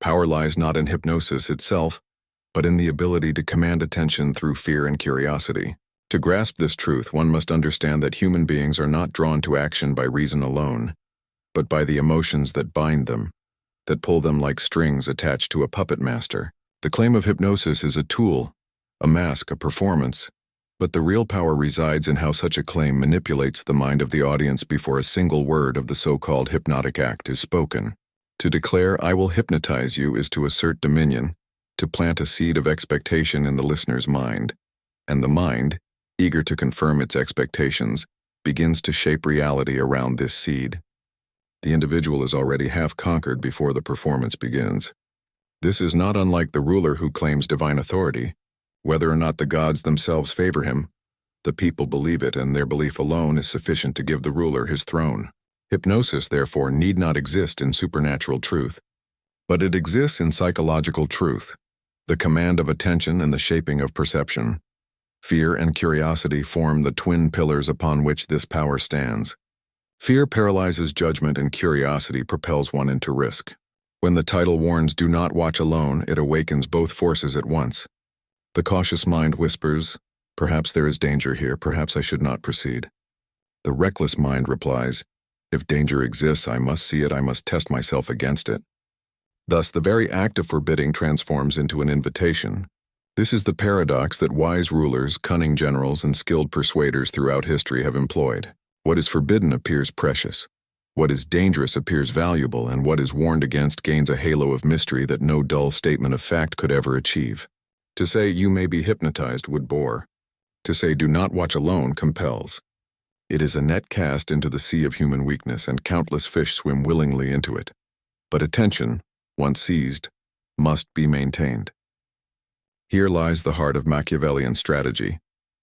Power lies not in hypnosis itself, but in the ability to command attention through fear and curiosity. To grasp this truth, one must understand that human beings are not drawn to action by reason alone, but by the emotions that bind them, that pull them like strings attached to a puppet master. The claim of hypnosis is a tool, a mask, a performance, but the real power resides in how such a claim manipulates the mind of the audience before a single word of the so-called hypnotic act is spoken. To declare, "I will hypnotize you," is to assert dominion, to plant a seed of expectation in the listener's mind, and the mind, eager to confirm its expectations, begins to shape reality around this seed. The individual is already half conquered before the performance begins. This is not unlike the ruler who claims divine authority. Whether or not the gods themselves favor him, the people believe it, and their belief alone is sufficient to give the ruler his throne. Hypnosis, therefore, need not exist in supernatural truth, but it exists in psychological truth, the command of attention and the shaping of perception. Fear and curiosity form the twin pillars upon which this power stands. Fear paralyzes judgment and curiosity propels one into risk. When the title warns, "Do not watch alone," it awakens both forces at once. The cautious mind whispers, "Perhaps there is danger here, perhaps I should not proceed." The reckless mind replies, "If danger exists, I must see it, I must test myself against it." Thus, the very act of forbidding transforms into an invitation. This is the paradox that wise rulers, cunning generals, and skilled persuaders throughout history have employed. What is forbidden appears precious. What is dangerous appears valuable, and what is warned against gains a halo of mystery that no dull statement of fact could ever achieve. To say, "You may be hypnotized," would bore. To say, "Do not watch alone," compels. It is a net cast into the sea of human weakness, and countless fish swim willingly into it. But attention, once seized, must be maintained. Here lies the heart of Machiavellian strategy.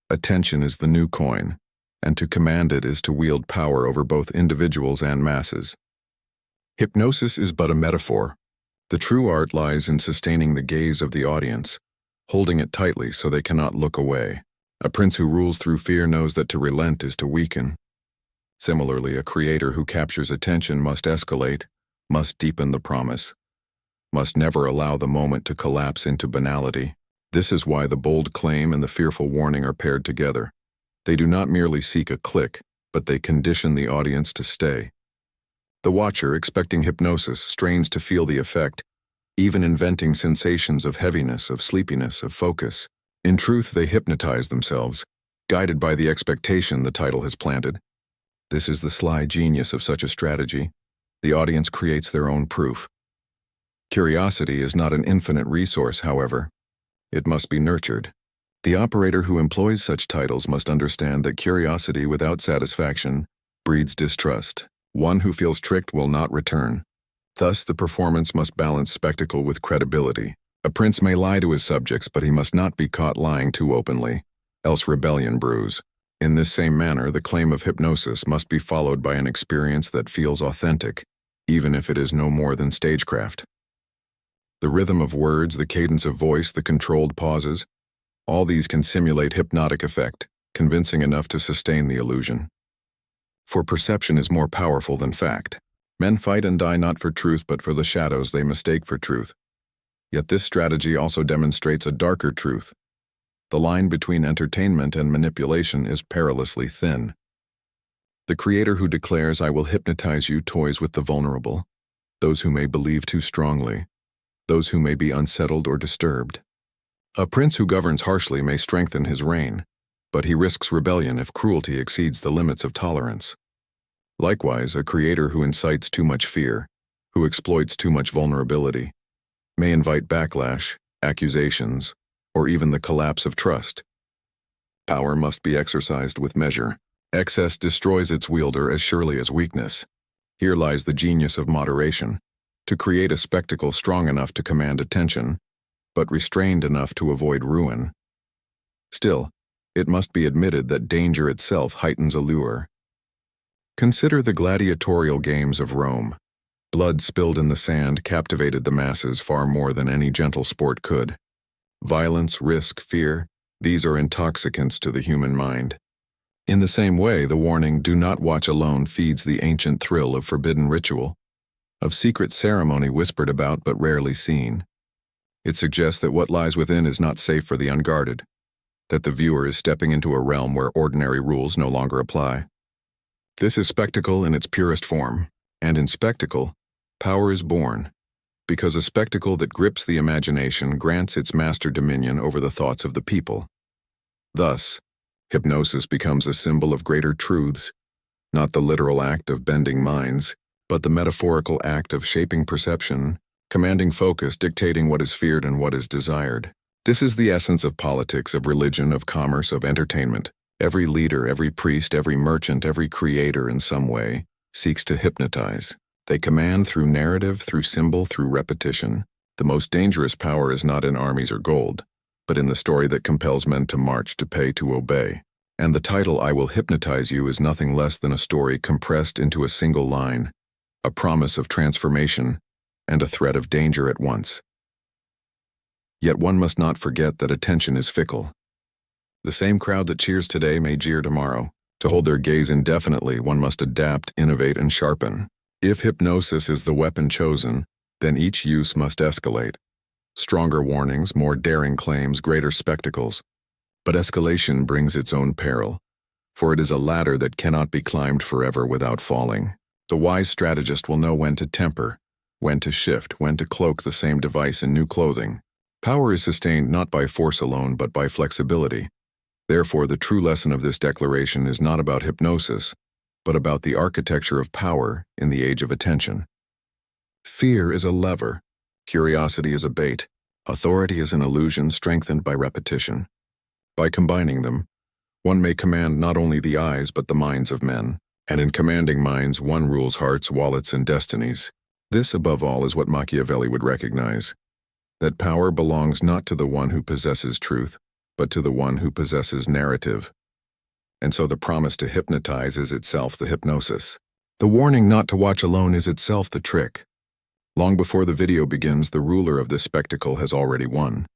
Attention is the new coin, and to command it is to wield power over both individuals and masses. Hypnosis is but a metaphor. The true art lies in sustaining the gaze of the audience, holding it tightly so they cannot look away. A prince who rules through fear knows that to relent is to weaken. Similarly, a creator who captures attention must escalate, must deepen the promise, must never allow the moment to collapse into banality. This is why the bold claim and the fearful warning are paired together. They do not merely seek a click, but they condition the audience to stay. The watcher, expecting hypnosis, strains to feel the effect, even inventing sensations of heaviness, of sleepiness, of focus. In truth, they hypnotize themselves, guided by the expectation the title has planted. This is the sly genius of such a strategy. The audience creates their own proof. Curiosity is not an infinite resource, however. It must be nurtured. The operator who employs such titles must understand that curiosity without satisfaction breeds distrust. One who feels tricked will not return. Thus, the performance must balance spectacle with credibility. A prince may lie to his subjects, but he must not be caught lying too openly, else rebellion brews. In this same manner, the claim of hypnosis must be followed by an experience that feels authentic, even if it is no more than stagecraft. The rhythm of words, the cadence of voice, the controlled pauses, all these can simulate hypnotic effect, convincing enough to sustain the illusion. For perception is more powerful than fact. Men fight and die not for truth, but for the shadows they mistake for truth. Yet this strategy also demonstrates a darker truth. The line between entertainment and manipulation is perilously thin. The creator who declares, "I will hypnotize you," toys with the vulnerable, those who may believe too strongly, those who may be unsettled or disturbed. A prince who governs harshly may strengthen his reign, but he risks rebellion if cruelty exceeds the limits of tolerance. Likewise, a creator who incites too much fear, who exploits too much vulnerability, may invite backlash, accusations, or even the collapse of trust. Power must be exercised with measure. Excess destroys its wielder as surely as weakness. Here lies the genius of moderation, to create a spectacle strong enough to command attention, but restrained enough to avoid ruin. Still, it must be admitted that danger itself heightens allure. Consider the gladiatorial games of Rome. Blood spilled in the sand captivated the masses far more than any gentle sport could. Violence, risk, fear, these are intoxicants to the human mind. In the same way, the warning, "Do not watch alone," feeds the ancient thrill of forbidden ritual. of secret ceremony whispered about but rarely seen. It suggests that what lies within is not safe for the unguarded, that the viewer is stepping into a realm where ordinary rules no longer apply. This is spectacle in its purest form, and in spectacle, power is born, because a spectacle that grips the imagination grants its master dominion over the thoughts of the people. Thus, hypnosis becomes a symbol of greater truths, not the literal act of bending minds, but the metaphorical act of shaping perception, commanding focus, dictating what is feared and what is desired. This is the essence of politics, of religion, of commerce, of entertainment. Every leader, every priest, every merchant, every creator in some way seeks to hypnotize. They command through narrative, through symbol, through repetition. The most dangerous power is not in armies or gold, but in the story that compels men to march, to pay, to obey. And the title, I Will Hypnotize You, is nothing less than a story compressed into a single line, a promise of transformation, and a threat of danger at once. Yet one must not forget that attention is fickle. The same crowd that cheers today may jeer tomorrow. To hold their gaze indefinitely, one must adapt, innovate, and sharpen. If hypnosis is the weapon chosen, then each use must escalate. Stronger warnings, more daring claims, greater spectacles. But escalation brings its own peril, for it is a ladder that cannot be climbed forever without falling. The wise strategist will know when to temper, when to shift, when to cloak the same device in new clothing. Power is sustained not by force alone, but by flexibility. Therefore, the true lesson of this declaration is not about hypnosis, but about the architecture of power in the age of attention. Fear is a lever, curiosity is a bait, authority is an illusion strengthened by repetition. By combining them, one may command not only the eyes but the minds of men, and in commanding minds one rules hearts, wallets, and destinies. This, above all, is what Machiavelli would recognize, that power belongs not to the one who possesses truth, but to the one who possesses narrative. And so the promise to hypnotize is itself the hypnosis. The warning not to watch alone is itself the trick. Long before the video begins, the ruler of this spectacle has already won.